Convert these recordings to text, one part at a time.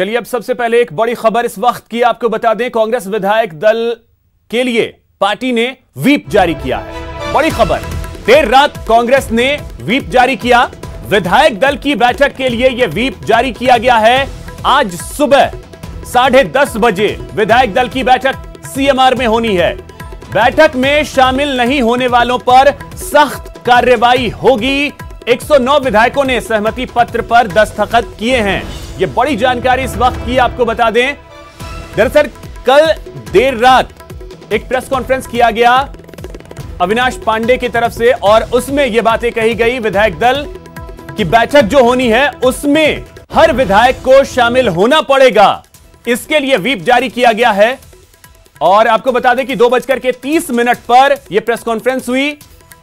चलिए अब सबसे पहले एक बड़ी खबर इस वक्त की आपको बता दें। कांग्रेस विधायक दल के लिए पार्टी ने व्हीप जारी किया है। बड़ी खबर, देर रात कांग्रेस ने व्हीप जारी किया। विधायक दल की बैठक के लिए यह व्हीप जारी किया गया है। आज सुबह 10:30 बजे विधायक दल की बैठक सीएमआर में होनी है। बैठक में शामिल नहीं होने वालों पर सख्त कार्रवाई होगी। 109 विधायकों ने सहमति पत्र पर दस्तखत किए हैं। यह बड़ी जानकारी इस वक्त की आपको बता दें। दरअसल कल देर रात एक प्रेस कॉन्फ्रेंस किया गया अविनाश पांडे की तरफ से और उसमें यह बातें कही गई विधायक दल की बैठक जो होनी है उसमें हर विधायक को शामिल होना पड़ेगा। इसके लिए व्हीप जारी किया गया है और आपको बता दें कि 2:30 पर यह प्रेस कॉन्फ्रेंस हुई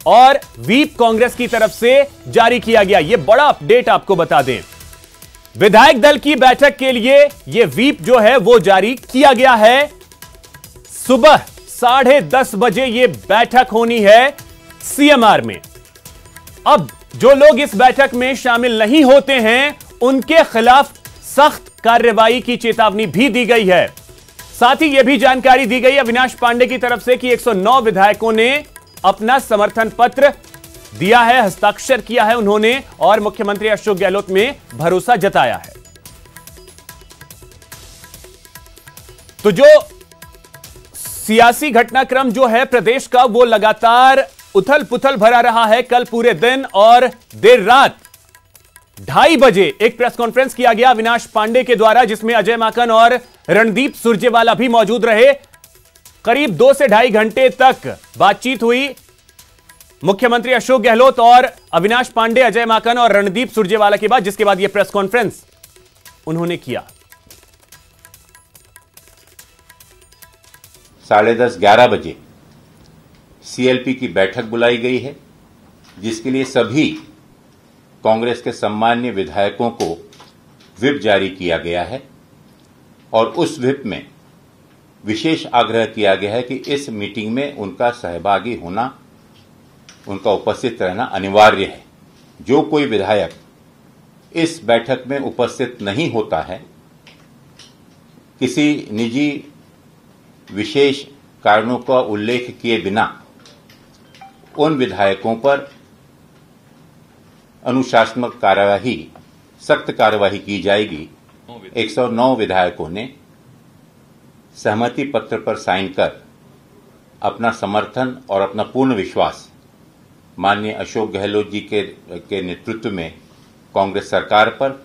और व्हीप कांग्रेस की तरफ से जारी किया गया। यह बड़ा अपडेट आपको बता दें। विधायक दल की बैठक के लिए यह व्हीप जो है वो जारी किया गया है। सुबह 10:30 बजे यह बैठक होनी है सीएमआर में। अब जो लोग इस बैठक में शामिल नहीं होते हैं उनके खिलाफ सख्त कार्रवाई की चेतावनी भी दी गई है। साथ ही यह भी जानकारी दी गई अविनाश पांडे की तरफ से कि 109 विधायकों ने अपना समर्थन पत्र दिया है, हस्ताक्षर किया है उन्होंने और मुख्यमंत्री अशोक गहलोत में भरोसा जताया है। तो जो सियासी घटनाक्रम जो है प्रदेश का वो लगातार उथल पुथल भरा रहा है। कल पूरे दिन और देर रात 2:30 बजे एक प्रेस कॉन्फ्रेंस किया गया अविनाश पांडे के द्वारा जिसमें अजय माकन और रणदीप सुरजेवाला भी मौजूद रहे। करीब 2 से 2.5 घंटे तक बातचीत हुई मुख्यमंत्री अशोक गहलोत और अविनाश पांडे, अजय माकन और रणदीप सुरजेवाला के बाद, जिसके बाद यह प्रेस कॉन्फ्रेंस उन्होंने किया। 10:30-11 बजे सीएलपी की बैठक बुलाई गई है जिसके लिए सभी कांग्रेस के सम्मान्य विधायकों को व्हिप जारी किया गया है और उस व्हिप में विशेष आग्रह किया गया है कि इस मीटिंग में उनका सहभागी होना, उनका उपस्थित रहना अनिवार्य है। जो कोई विधायक इस बैठक में उपस्थित नहीं होता है, किसी निजी विशेष कारणों का उल्लेख किए बिना उन विधायकों पर अनुशासनात्मक कार्यवाही, सख्त कार्यवाही की जाएगी। 109 विधायकों ने सहमति पत्र पर साइन कर अपना समर्थन और अपना पूर्ण विश्वास माननीय अशोक गहलोत जी के नेतृत्व में कांग्रेस सरकार पर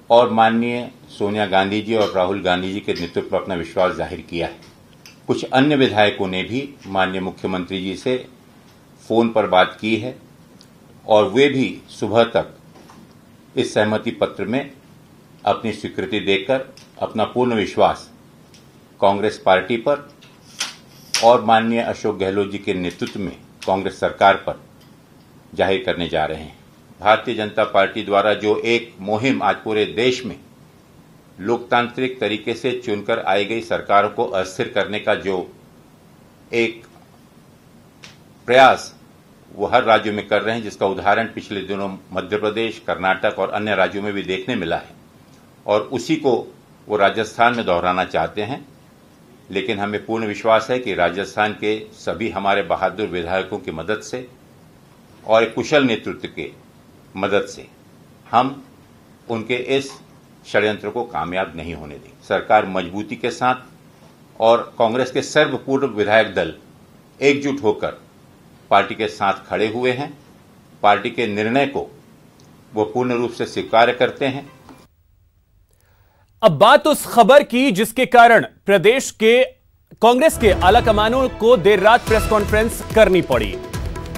और माननीय सोनिया गांधी जी और राहुल गांधी जी के नेतृत्व पर अपना विश्वास जाहिर किया है। कुछ अन्य विधायकों ने भी माननीय मुख्यमंत्री जी से फोन पर बात की है और वे भी सुबह तक इस सहमति पत्र में अपनी स्वीकृति देकर अपना पूर्ण विश्वास कांग्रेस पार्टी पर और माननीय अशोक गहलोत जी के नेतृत्व में कांग्रेस सरकार पर जाहिर करने जा रहे हैं। भारतीय जनता पार्टी द्वारा जो एक मुहिम आज पूरे देश में लोकतांत्रिक तरीके से चुनकर आई गई सरकारों को अस्थिर करने का जो एक प्रयास वो हर राज्यों में कर रहे हैं, जिसका उदाहरण पिछले दिनों मध्य प्रदेश, कर्नाटक और अन्य राज्यों में भी देखने मिला है और उसी को वो राजस्थान में दोहराना चाहते हैं। लेकिन हमें पूर्ण विश्वास है कि राजस्थान के सभी हमारे बहादुर विधायकों की मदद से और एक कुशल नेतृत्व के मदद से हम उनके इस षड्यंत्र को कामयाब नहीं होने देंगे। सरकार मजबूती के साथ और कांग्रेस के सर्वपूर्ण विधायक दल एकजुट होकर पार्टी के साथ खड़े हुए हैं। पार्टी के निर्णय को वो पूर्ण रूप से स्वीकार करते हैं। अब बात उस खबर की जिसके कारण प्रदेश के कांग्रेस के आलाकमानों को देर रात प्रेस कॉन्फ्रेंस करनी पड़ी।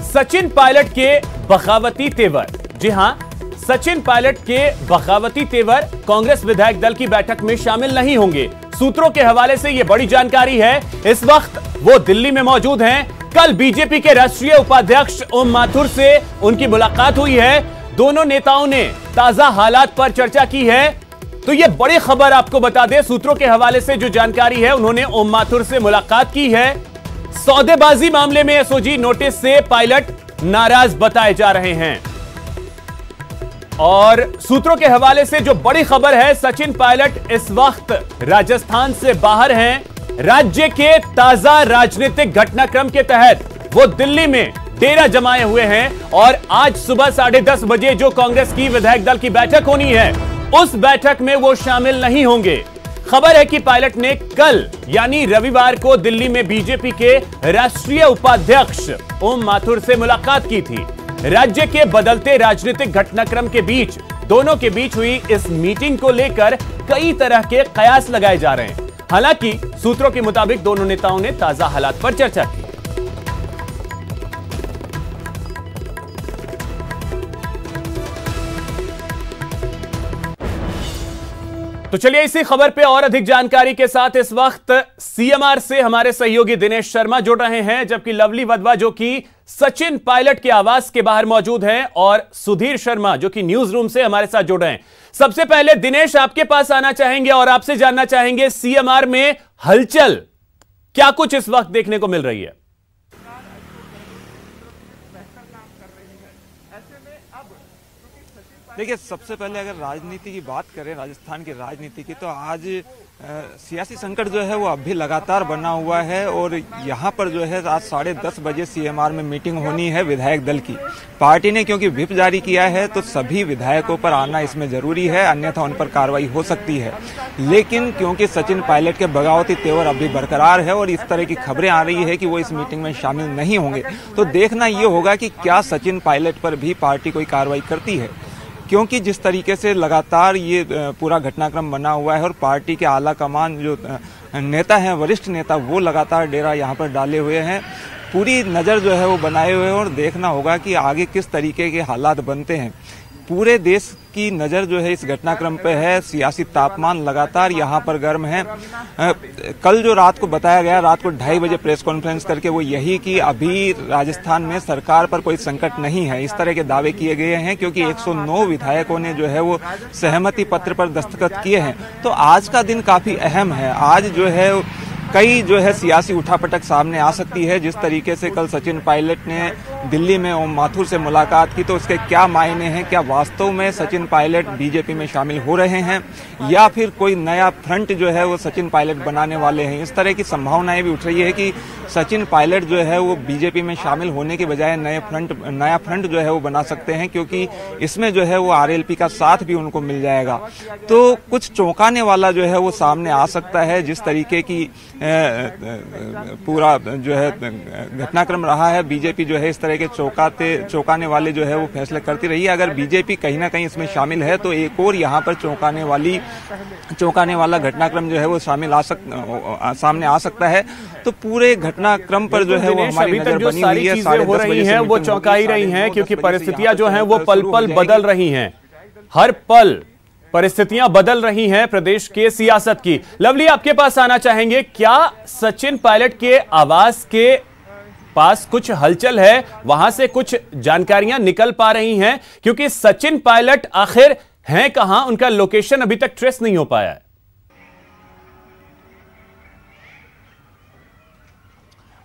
सचिन पायलट के बगावती तेवर, जी हां, सचिन पायलट के बगावती तेवर कांग्रेस विधायक दल की बैठक में शामिल नहीं होंगे। सूत्रों के हवाले से यह बड़ी जानकारी है। इस वक्त वो दिल्ली में मौजूद हैं। कल बीजेपी के राष्ट्रीय उपाध्यक्ष ओम माथुर से उनकी मुलाकात हुई है। दोनों नेताओं ने ताजा हालात पर चर्चा की है। तो यह बड़ी खबर आपको बता दें, सूत्रों के हवाले से जो जानकारी है, उन्होंने ओम माथुर से मुलाकात की है। सौदेबाजी मामले में एसओजी नोटिस से पायलट नाराज बताए जा रहे हैं। और सूत्रों के हवाले से जो बड़ी खबर है, सचिन पायलट इस वक्त राजस्थान से बाहर हैं। राज्य के ताजा राजनीतिक घटनाक्रम के तहत वो दिल्ली में डेरा जमाए हुए हैं और आज सुबह 10:30 बजे जो कांग्रेस की विधायक दल की बैठक होनी है, उस बैठक में वो शामिल नहीं होंगे। खबर है कि पायलट ने कल यानी रविवार को दिल्ली में बीजेपी के राष्ट्रीय उपाध्यक्ष ओम माथुर से मुलाकात की थी। राज्य के बदलते राजनीतिक घटनाक्रम के बीच दोनों के बीच हुई इस मीटिंग को लेकर कई तरह के कयास लगाए जा रहे हैं। हालांकि सूत्रों के मुताबिक दोनों नेताओं ने ताजा हालात पर चर्चा की। तो चलिए इसी खबर पे और अधिक जानकारी के साथ इस वक्त सीएमआर से हमारे सहयोगी दिनेश शर्मा जुड़ रहे हैं, जबकि लवली वधवा जो कि सचिन पायलट के आवास के बाहर मौजूद हैं और सुधीर शर्मा जो कि न्यूज रूम से हमारे साथ जुड़ रहे हैं। सबसे पहले दिनेश, आपके पास आना चाहेंगे और आपसे जानना चाहेंगे सीएमआर में हलचल क्या कुछ इस वक्त देखने को मिल रही है? देखिए, सबसे पहले अगर राजनीति की बात करें, राजस्थान की राजनीति की, तो आज सियासी संकट जो है वो अब भी लगातार बना हुआ है और यहाँ पर जो है आज 10:30 बजे सीएमआर में मीटिंग होनी है विधायक दल की। पार्टी ने क्योंकि व्हिप जारी किया है तो सभी विधायकों पर आना इसमें जरूरी है, अन्यथा उन पर कार्रवाई हो सकती है। लेकिन क्योंकि सचिन पायलट के बगावती तेवर अभी बरकरार है और इस तरह की खबरें आ रही है कि वो इस मीटिंग में शामिल नहीं होंगे, तो देखना ये होगा कि क्या सचिन पायलट पर भी पार्टी कोई कार्रवाई करती है। क्योंकि जिस तरीके से लगातार ये पूरा घटनाक्रम बना हुआ है और पार्टी के आला कमान जो नेता हैं, वरिष्ठ नेता, वो लगातार डेरा यहाँ पर डाले हुए हैं, पूरी नज़र जो है वो बनाए हुए हैं और देखना होगा कि आगे किस तरीके के हालात बनते हैं। पूरे देश की नज़र जो है इस घटनाक्रम पे है। सियासी तापमान लगातार यहाँ पर गर्म है। कल जो रात को बताया गया, रात को 2:30 बजे प्रेस कॉन्फ्रेंस करके, वो यही कि अभी राजस्थान में सरकार पर कोई संकट नहीं है, इस तरह के दावे किए गए हैं, क्योंकि 109 विधायकों ने जो है वो सहमति पत्र पर दस्तखत किए हैं। तो आज का दिन काफी अहम है। आज जो है कई जो है सियासी उठापटक सामने आ सकती है। जिस तरीके से कल सचिन पायलट ने दिल्ली में ओम माथुर से मुलाकात की, तो उसके क्या मायने हैं? क्या वास्तव में सचिन पायलट बीजेपी में शामिल हो रहे हैं या फिर कोई नया फ्रंट जो है वो सचिन पायलट बनाने वाले हैं? इस तरह की संभावनाएं भी उठ रही है कि सचिन पायलट जो है वो बीजेपी में शामिल होने के बजाय नया फ्रंट जो है वो बना सकते हैं, क्योंकि इसमें जो है वो आरएलपी का साथ भी उनको मिल जाएगा। तो कुछ चौंकाने वाला जो है वो सामने आ सकता है। जिस तरीके की पूरा जो है घटनाक्रम रहा है, बीजेपी जो है इस तरह के चौंकाने वाले जो है वो फैसले करती रही है। अगर बीजेपी कहीं ना कहीं इसमें शामिल है तो एक और यहाँ पर चौंकाने वाला घटनाक्रम जो है वो सामने आ सकता है। तो पूरे घटनाक्रम पर जो है वो हमारी नजर बनी हुई है। 10:30 बजे से वो चौंका ही रही हैं, क्योंकि परिस्थितियां जो हैं वो पल पल बदल रही हैं। हर पल परिस्थितियां बदल रही हैं प्रदेश के सियासत की। लवली, आपके पास आना चाहेंगे, क्या सचिन पायलट के आवास के पास कुछ हलचल है? वहां से कुछ जानकारियां निकल पा रही हैं? क्योंकि सचिन पायलट आखिर हैं कहां, उनका लोकेशन अभी तक ट्रेस नहीं हो पाया है।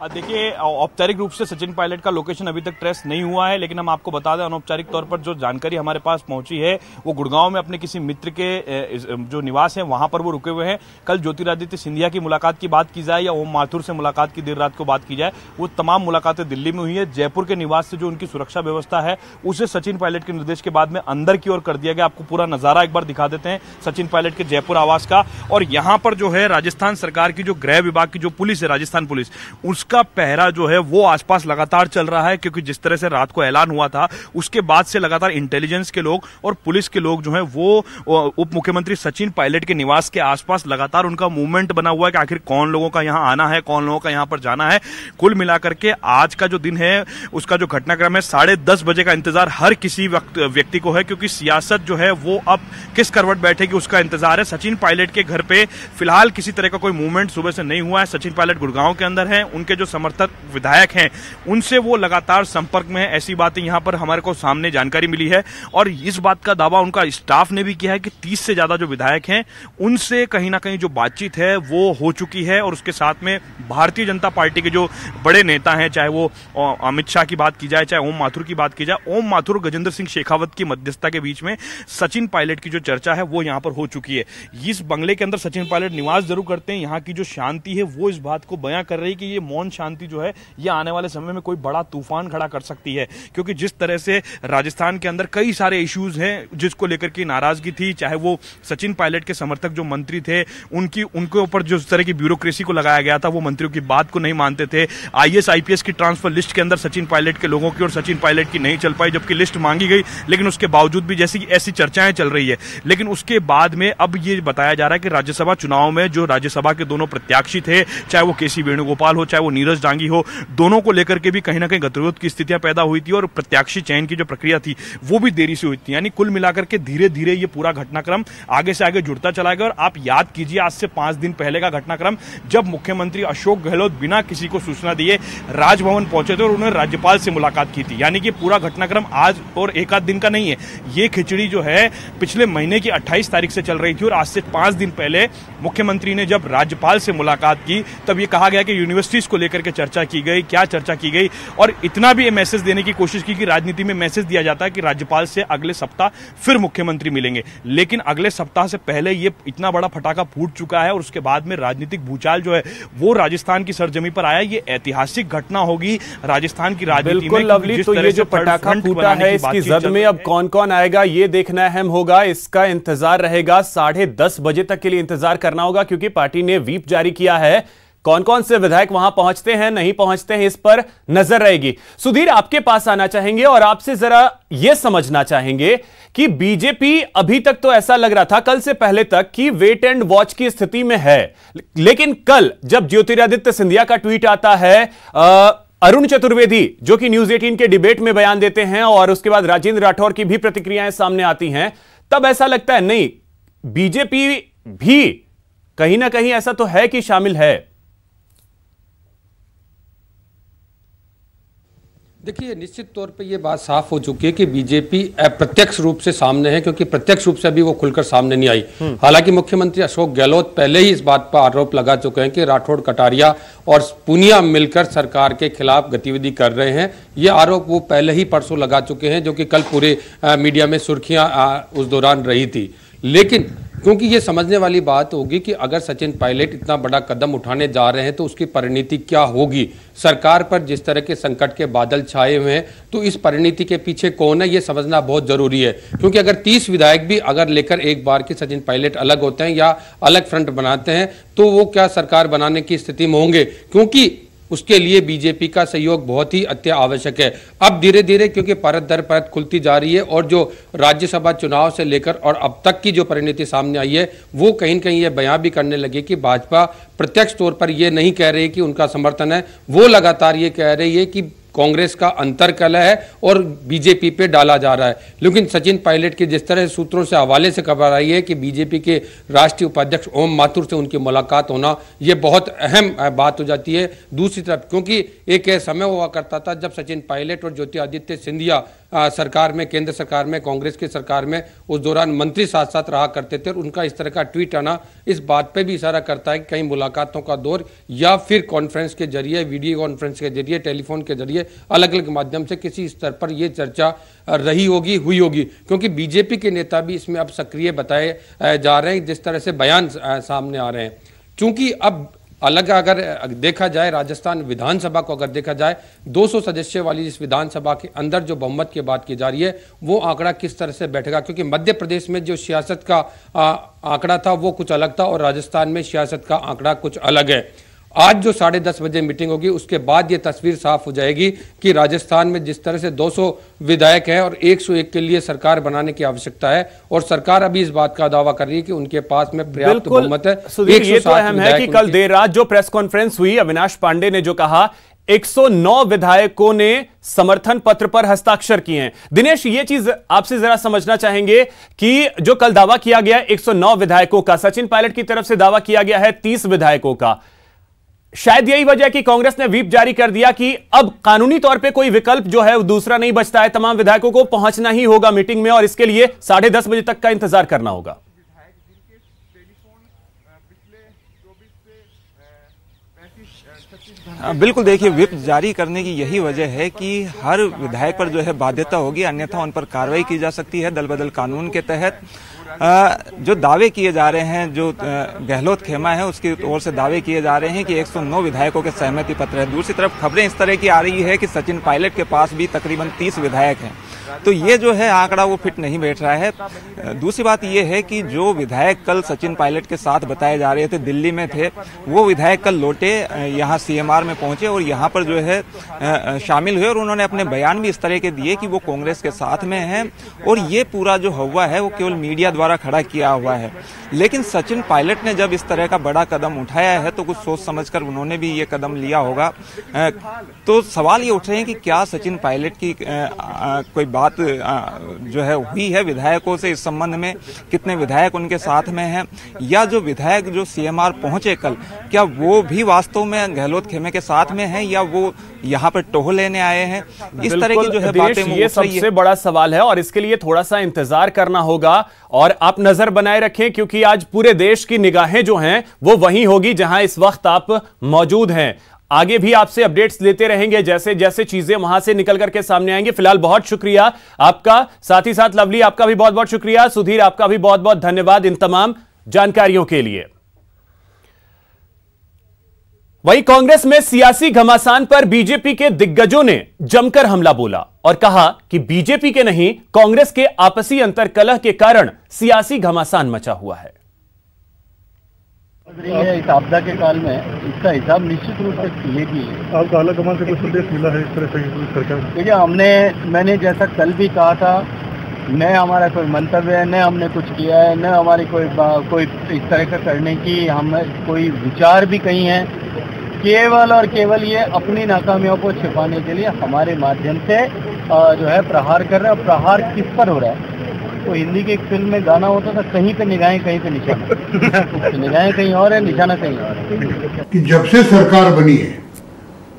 देखिए, औपचारिक रूप से सचिन पायलट का लोकेशन अभी तक ट्रेस नहीं हुआ है, लेकिन हम आपको बता दें अनौपचारिक तौर पर जो जानकारी हमारे पास पहुंची है वो गुड़गांव में अपने किसी मित्र के जो निवास है वहां पर वो रुके हुए हैं। कल ज्योतिरादित्य सिंधिया की मुलाकात की बात की जाए या ओम माथुर से मुलाकात की देर रात को बात की जाए, वो तमाम मुलाकातें दिल्ली में हुई है। जयपुर के निवास से जो उनकी सुरक्षा व्यवस्था है उसे सचिन पायलट के निर्देश के बाद में अंदर की ओर कर दिया गया। आपको पूरा नजारा एक बार दिखा देते हैं सचिन पायलट के जयपुर आवास का। और यहां पर जो है राजस्थान सरकार की जो गृह विभाग की जो पुलिस है, राजस्थान पुलिस, उसका पहरा जो है वो आसपास लगातार चल रहा है, क्योंकि जिस तरह से रात को ऐलान हुआ था उसके बाद से लगातार इंटेलिजेंस के लोग और पुलिस के लोग जो हैं वो उप मुख्यमंत्री सचिन पायलट के निवास के आसपास लगातार उनका मूवमेंट बना हुआ है कि आखिर कौन लोगों का यहां आना है, कौन लोगों का यहां पर जाना है। कुल मिलाकर के आज का जो दिन है उसका जो घटनाक्रम है 10:30 बजे का इंतजार हर किसी व्यक्ति को है, क्योंकि सियासत जो है वो अब किस करवट बैठेगी उसका इंतजार है। सचिन पायलट के घर पे फिलहाल किसी तरह का कोई मूवमेंट सुबह से नहीं हुआ है। सचिन पायलट गुड़गांव के अंदर है, उनके जो समर्थक विधायक हैं उनसे वो लगातार संपर्क में है, ऐसी बातें यहां पर हमारे को सामने जानकारी मिली है। और इस बात का दावा उनका स्टाफ ने भी किया है कि 30 से ज्यादा जो विधायक हैं उनसे कहीं ना कहीं जो बातचीत है वो हो चुकी है। और उसके साथ में भारतीय जनता पार्टी के जो बड़े नेता हैं, चाहे वो अमित शाह की बात की जाए, चाहे ओम माथुर की बात की जाए, ओम माथुर गजेंद्र सिंह शेखावत की मध्यस्थता के बीच में सचिन पायलट की जो चर्चा है वो यहां पर हो चुकी है। इस बंगले के अंदर सचिन पायलट निवास जरूर करते हैं, यहां की जो शांति है वो इस बात को बयां कर रही है कि ये मौन शांति जो है ये आने वाले समय में कोई बड़ा तूफान खड़ा कर सकती है। क्योंकि जिस तरह से राजस्थान के अंदर कई सारे इश्यूज हैं जिसको लेकर के नाराजगी थी, चाहे वो सचिन पायलट के समर्थक जो मंत्री थे उनके ऊपर जो तरह की ब्यूरोक्रेसी को लगाया गया था, वो मंत्रियों की बात को नहीं मानते थे। आईएएस आईपीएस की ट्रांसफर लिस्ट के अंदर सचिन पायलट के लोगों की और सचिन पायलट की नहीं चल पाई, जबकि लिस्ट मांगी गई, लेकिन उसके बावजूद भी जैसी ऐसी चर्चाएं चल रही है। लेकिन उसके बाद में अब ये बताया जा रहा है कि राज्यसभा चुनाव में जो राज्यसभा के दोनों प्रत्याशी थे, चाहे वो केसी वेणुगोपाल हो, चाहे वो नीरज डांगी हो, दोनों को लेकर के भी कहीं ना कहीं गतिरोध की स्थितियां पैदा हुई थी और प्रत्याशी चयन की जो प्रक्रिया थी वो भी देरी से हुई थी। यानी कुल मिलाकर के धीरे धीरे ये पूरा घटनाक्रम आगे से आगे जुड़ता चला गया। और आप याद कीजिए आज से 5 दिन पहले का घटनाक्रम, जब मुख्यमंत्री अशोक गहलोत बिना किसी को सूचना दिए राजभवन पहुंचे थे और उन्होंने राज्यपाल से मुलाकात की थी। यानी कि पूरा घटनाक्रम आज और एक आध दिन का नहीं है, ये खिचड़ी जो है पिछले महीने की 28 तारीख से चल रही थी। और आज से 5 दिन पहले मुख्यमंत्री ने जब राज्यपाल से मुलाकात की तब ये कहा गया कि यूनिवर्सिटीज को लेकर के चर्चा की गई, क्या चर्चा की गई, और इतना भी ये मैसेज देने की कोशिश की कि राजनीति में मैसेज दिया जाता है कि राज्यपाल से अगले सप्ताह फिर मुख्यमंत्री मिलेंगे। लेकिन अगले सप्ताह से पहले ये इतना बड़ा फटाका फूट चुका है और उसके बाद में राजनीतिक भूचाल जो है वो राजस्थान की सरजमी पर आया। ये ऐतिहासिक घटना होगी राजस्थान की राजनीति में। लवली, तो ये जो पटाखा फूटा है इसकी जद में अब कौन कौन आएगा ये देखना अहम होगा। इसका इंतजार रहेगा, 10:30 बजे तक के लिए इंतजार करना होगा, क्योंकि पार्टी ने व्हीप जारी किया है। कौन कौन से विधायक वहां पहुंचते हैं नहीं पहुंचते हैं इस पर नजर रहेगी। सुधीर, आपके पास आना चाहेंगे और आपसे जरा यह समझना चाहेंगे कि बीजेपी अभी तक तो ऐसा लग रहा था कल से पहले तक कि वेट एंड वॉच की स्थिति में है, लेकिन कल जब ज्योतिरादित्य सिंधिया का ट्वीट आता है, अरुण चतुर्वेदी जो कि न्यूज 18 के डिबेट में बयान देते हैं और उसके बाद राजेंद्र राठौर की भी प्रतिक्रियाएं सामने आती हैं, तब ऐसा लगता है नहीं, बीजेपी भी कहीं ना कहीं ऐसा तो है कि शामिल है। देखिए, निश्चित तौर पे ये बात साफ हो चुकी है कि बीजेपी अप्रत्यक्ष रूप से सामने है, क्योंकि प्रत्यक्ष रूप से अभी वो खुलकर सामने नहीं आई। हालांकि मुख्यमंत्री अशोक गहलोत पहले ही इस बात पर आरोप लगा चुके हैं कि राठौड़, कटारिया और पूनिया मिलकर सरकार के खिलाफ गतिविधि कर रहे हैं। ये आरोप वो पहले ही परसों लगा चुके हैं, जो कि कल पूरे मीडिया में सुर्खियां उस दौरान रही थी। लेकिन क्योंकि ये समझने वाली बात होगी कि अगर सचिन पायलट इतना बड़ा कदम उठाने जा रहे हैं तो उसकी परिणति क्या होगी। सरकार पर जिस तरह के संकट के बादल छाए हुए हैं, तो इस परिणति के पीछे कौन है ये समझना बहुत जरूरी है। क्योंकि अगर 30 विधायक भी अगर लेकर एक बार के सचिन पायलट अलग होते हैं या अलग फ्रंट बनाते हैं, तो वो क्या सरकार बनाने की स्थिति में होंगे, क्योंकि उसके लिए बीजेपी का सहयोग बहुत ही अत्य आवश्यक है। अब धीरे धीरे क्योंकि परत दर परत खुलती जा रही है और जो राज्यसभा चुनाव से लेकर और अब तक की जो परिणति सामने आई है, वो कहीं न कहीं ये बयां भी करने लगे कि भाजपा प्रत्यक्ष तौर पर ये नहीं कह रही कि उनका समर्थन है, वो लगातार ये कह रही है कि कांग्रेस का अंतरकलह है और बीजेपी पे डाला जा रहा है। लेकिन सचिन पायलट के जिस तरह सूत्रों से हवाले से खबर आई है कि बीजेपी के राष्ट्रीय उपाध्यक्ष ओम माथुर से उनकी मुलाकात होना ये बहुत अहम बात हो जाती है। दूसरी तरफ क्योंकि एक समय हुआ करता था जब सचिन पायलट और ज्योतिरादित्य सिंधिया सरकार में, केंद्र सरकार में, कांग्रेस की सरकार में उस दौरान मंत्री साथ साथ रहा करते थे, और उनका इस तरह का ट्वीट आना इस बात पे भी इशारा करता है कि कहीं मुलाकातों का दौर या फिर कॉन्फ्रेंस के जरिए, वीडियो कॉन्फ्रेंस के जरिए, टेलीफोन के जरिए, अलग अलग माध्यम से किसी स्तर पर यह चर्चा रही होगी, हुई होगी। क्योंकि बीजेपी के नेता भी इसमें अब सक्रिय बताए जा रहे हैं, जिस तरह से बयान सामने आ रहे हैं। चूंकि अब अलग अगर देखा जाए, राजस्थान विधानसभा को अगर देखा जाए, 200 सदस्य वाली इस विधानसभा के अंदर जो बहुमत की बात की जा रही है, वो आंकड़ा किस तरह से बैठेगा, क्योंकि मध्य प्रदेश में जो सियासत का आंकड़ा था वो कुछ अलग था और राजस्थान में सियासत का आंकड़ा कुछ अलग है। आज जो 10:30 बजे मीटिंग होगी उसके बाद ये तस्वीर साफ हो जाएगी कि राजस्थान में जिस तरह से 200 विधायक हैं और 101 के लिए सरकार बनाने की आवश्यकता है, और सरकार अभी इस बात का दावा कर रही है कि उनके पास में पर्याप्त बहुमत है। ये तो अहम है कि कल देर रात जो प्रेस कॉन्फ्रेंस हुई, अविनाश पांडे ने जो कहा 109 विधायकों ने समर्थन पत्र पर हस्ताक्षर किए हैं। दिनेश, ये चीज आपसे जरा समझना चाहेंगे कि जो कल दावा किया गया 109 विधायकों का, सचिन पायलट की तरफ से दावा किया गया है 30 विधायकों का, शायद यही वजह कि कांग्रेस ने व्हिप जारी कर दिया कि अब कानूनी तौर पे कोई विकल्प जो है दूसरा नहीं बचता है, तमाम विधायकों को पहुंचना ही होगा मीटिंग में और इसके लिए 10:30 बजे तक का इंतजार करना होगा। बिल्कुल, देखिए व्हिप जारी करने की यही वजह है कि हर विधायक पर जो है बाध्यता होगी, अन्यथा उन पर कार्रवाई की जा सकती है दल बदल कानून के तहत। जो दावे किए जा रहे हैं, जो गहलोत खेमा है उसकी ओर से दावे किए जा रहे हैं कि 109 विधायकों के सहमति पत्र है। दूसरी तरफ खबरें इस तरह की आ रही है कि सचिन पायलट के पास भी तकरीबन 30 विधायक हैं, तो ये जो है आंकड़ा वो फिट नहीं बैठ रहा है। दूसरी बात ये है कि जो विधायक कल सचिन पायलट के साथ बताए जा रहे थे दिल्ली में थे, वो विधायक कल लौटे, यहाँ सीएमआर में पहुंचे और यहाँ पर जो है शामिल हुए और उन्होंने अपने बयान भी इस तरह के दिए कि वो कांग्रेस के साथ में हैं और ये पूरा जो हुआ है वो केवल मीडिया द्वारा खड़ा किया हुआ है। लेकिन सचिन पायलट ने जब इस तरह का बड़ा कदम उठाया है तो कुछ सोच समझकर उन्होंने भी ये कदम लिया होगा। तो सवाल ये उठ रहे हैं कि क्या सचिन पायलट की कोई बात जो है हुई है विधायकों से इस संबंध में, कितने विधायक उनके साथ में हैं, या जो विधायक जो सीएमआर पहुंचे कल, क्या वो भी वास्तव में गहलोत खेमे के साथ में हैं या वो यहाँ पर टोह लेने आए हैं? इस तरह की जो है बातें ये सबसे बड़ा सवाल है और इसके लिए थोड़ा सा इंतजार करना होगा और आप नजर बनाए रखें, क्योंकि आज पूरे देश की निगाहें जो हैं वो वहीं होगी जहां इस वक्त आप मौजूद हैं। आगे भी आपसे अपडेट्स लेते रहेंगे जैसे जैसे चीजें वहां से निकल करके सामने आएंगे। फिलहाल बहुत शुक्रिया आपका, साथ ही साथ लवली आपका भी बहुत बहुत शुक्रिया, सुधीर आपका भी बहुत बहुत धन्यवाद इन तमाम जानकारियों के लिए। वहीं कांग्रेस में सियासी घमासान पर बीजेपी के दिग्गजों ने जमकर हमला बोला और कहा कि बीजेपी के नहीं कांग्रेस के आपसी अंतर्कलह के कारण सियासी घमासान मचा हुआ है। इस आपदा के काल में इसका हिसाब निश्चित रूप से लेगी। आपको आला कमान से कुछ संदेश मिला है इस तरह से सरकार? देखिए, मैंने जैसा कल भी कहा था, न हमारा कोई मंतव्य है, न हमने कुछ किया है, न हमारी कोई इस तरह का करने की हम कोई विचार भी कहीं है। केवल और केवल ये अपनी नाकामियों को छिपाने के लिए हमारे माध्यम से जो है प्रहार कर रहे हैं। और प्रहार किस पर हो रहा है? तो हिंदी की एक फिल्म में गाना होता था, कहीं पे निगाहें कहीं पे निशाना। तो निगाहें कहीं और है, निशाना कहीं और है। कि जब से सरकार बनी है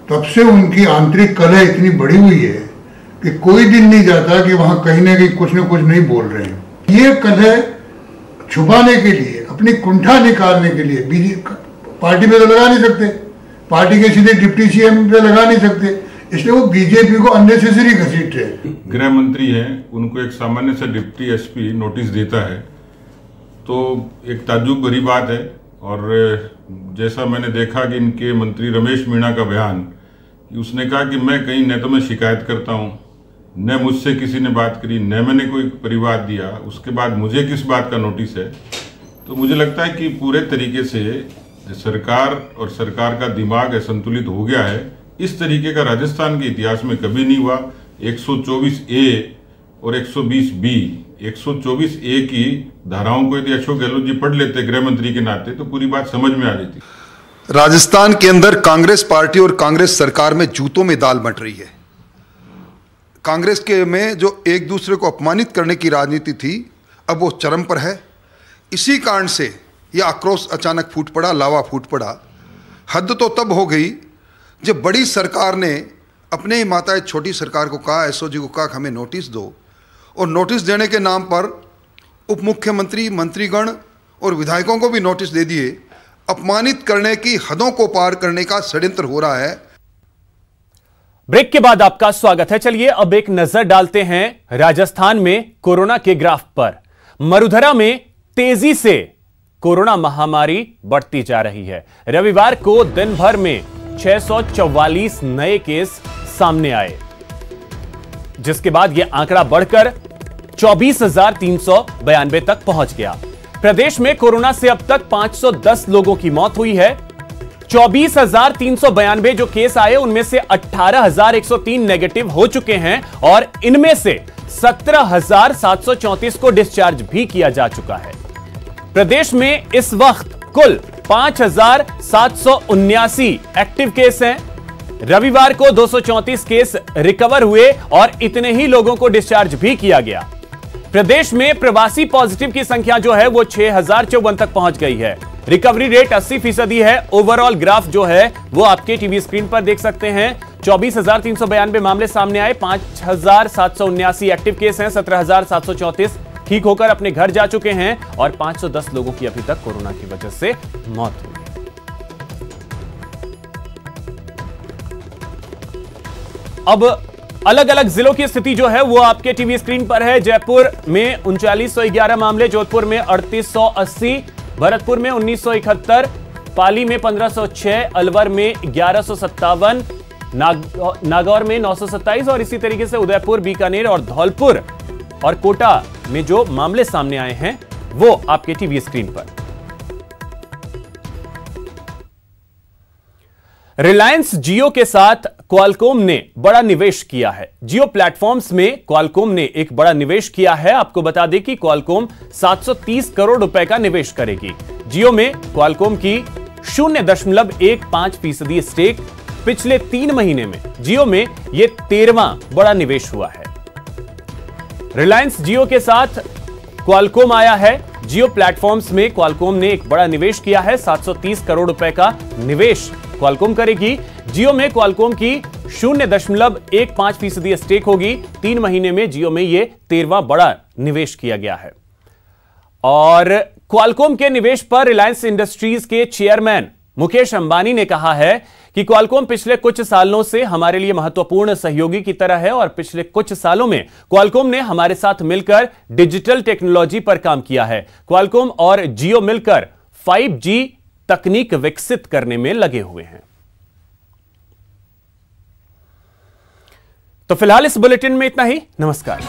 तब से उनकी आंतरिक कलह इतनी बढ़ी हुई है कि कोई दिन नहीं जाता कि वहां कहीं ना कहीं कुछ न कुछ नहीं बोल रहे हैं। ये कलह छुपाने के लिए, अपनी कुंठा निकालने के लिए बीजेपी पार्टी में तो लगा नहीं सकते, पार्टी के सीधे डिप्टी सीएम पे लगा नहीं सकते, इसलिए वो बीजेपी को अननेसेसरी घसीट रहे। गृह मंत्री हैं, उनको एक सामान्य सा डिप्टी एसपी नोटिस देता है तो एक ताज्जुब भरी बात है। और जैसा मैंने देखा कि इनके मंत्री रमेश मीणा का बयान, उसने कहा कि मैं कहीं न तो मैं शिकायत करता हूं, न मुझसे किसी ने बात करी, न मैंने कोई परिवाद दिया, उसके बाद मुझे किस बात का नोटिस है। तो मुझे लगता है कि पूरे तरीके से सरकार और सरकार का दिमाग असंतुलित हो गया है। इस तरीके का राजस्थान के इतिहास में कभी नहीं हुआ। 124A और 120B, 124A की धाराओं को यदि अशोक गहलोत जी पढ़ लेते गृह मंत्री के नाते तो पूरी बात समझ में आ जाती। राजस्थान के अंदर कांग्रेस पार्टी और कांग्रेस सरकार में जूतों में दाल मट रही है। कांग्रेस के में जो एक दूसरे को अपमानित करने की राजनीति थी, अब वो चरम पर है। इसी कारण से यह आक्रोश अचानक फूट पड़ा, लावा फूट पड़ा। हद तो तब हो गई जब बड़ी सरकार ने अपने ही माता छोटी सरकार को कहा, एसओजी को कहा हमें नोटिस दो, और नोटिस देने के नाम पर उप मुख्यमंत्री, मंत्रीगण और विधायकों को भी नोटिस दे दिए। अपमानित करने की हदों को पार करने का षड्यंत्र हो रहा है। ब्रेक के बाद आपका स्वागत है। चलिए अब एक नजर डालते हैं राजस्थान में कोरोना के ग्राफ पर। मरुधरा में तेजी से कोरोना महामारी बढ़ती जा रही है। रविवार को दिन भर में 644 नए केस सामने आए, जिसके बाद यह आंकड़ा बढ़कर 24,392 तक पहुंच गया। प्रदेश में कोरोना से अब तक 510 लोगों की मौत हुई है। 24,392 जो केस आए उनमें से 18,103 नेगेटिव हो चुके हैं और इनमें से 17,734 को डिस्चार्ज भी किया जा चुका है। प्रदेश में इस वक्त कुल 5,779 एक्टिव केस हैं। रविवार को 234 केस रिकवर हुए और इतने ही लोगों को डिस्चार्ज भी किया गया। प्रदेश में प्रवासी पॉजिटिव की संख्या जो है वो 6,054 तक पहुंच गई है। रिकवरी रेट 80% है। ओवरऑल ग्राफ जो है वो आपके टीवी स्क्रीन पर देख सकते हैं। 24,392 मामले सामने आए, 5,779 एक्टिव केस हैं, 17,734 ठीक होकर अपने घर जा चुके हैं और 510 लोगों की अभी तक कोरोना की वजह से मौत हुई। अब अलग अलग जिलों की स्थिति जो है वो आपके टीवी स्क्रीन पर है। जयपुर में 3911 मामले, जोधपुर में 3880, भरतपुर में 1971, पाली में 1506, अलवर में 1157, नागौर में 927 और इसी तरीके से उदयपुर, बीकानेर और धौलपुर और कोटा में जो मामले सामने आए हैं वो आपके टीवी स्क्रीन पर। रिलायंस जियो के साथ क्वालकॉम ने बड़ा निवेश किया है। जियो प्लेटफॉर्म्स में क्वालकॉम ने एक बड़ा निवेश किया है। आपको बता दें कि क्वालकॉम 730 करोड़ रुपए का निवेश करेगी। जियो में क्वालकॉम की 0.15% स्टेक। पिछले 3 महीने में जियो में यह 13वां बड़ा निवेश हुआ है। रिलायंस जियो के साथ क्वालकॉम आया है। जियो प्लेटफॉर्म्स में क्वालकॉम ने एक बड़ा निवेश किया है। 730 करोड़ रुपए का निवेश क्वालकॉम करेगी। जियो में क्वालकॉम की 0.15% स्टेक होगी। 3 महीने में जियो में यह 13वां बड़ा निवेश किया गया है। और क्वालकॉम के निवेश पर रिलायंस इंडस्ट्रीज के चेयरमैन मुकेश अंबानी ने कहा है कि क्वालकॉम पिछले कुछ सालों से हमारे लिए महत्वपूर्ण सहयोगी की तरह है और पिछले कुछ सालों में क्वालकॉम ने हमारे साथ मिलकर डिजिटल टेक्नोलॉजी पर काम किया है। क्वालकॉम और जियो मिलकर 5G तकनीक विकसित करने में लगे हुए हैं। तो फिलहाल इस बुलेटिन में इतना ही। नमस्कार।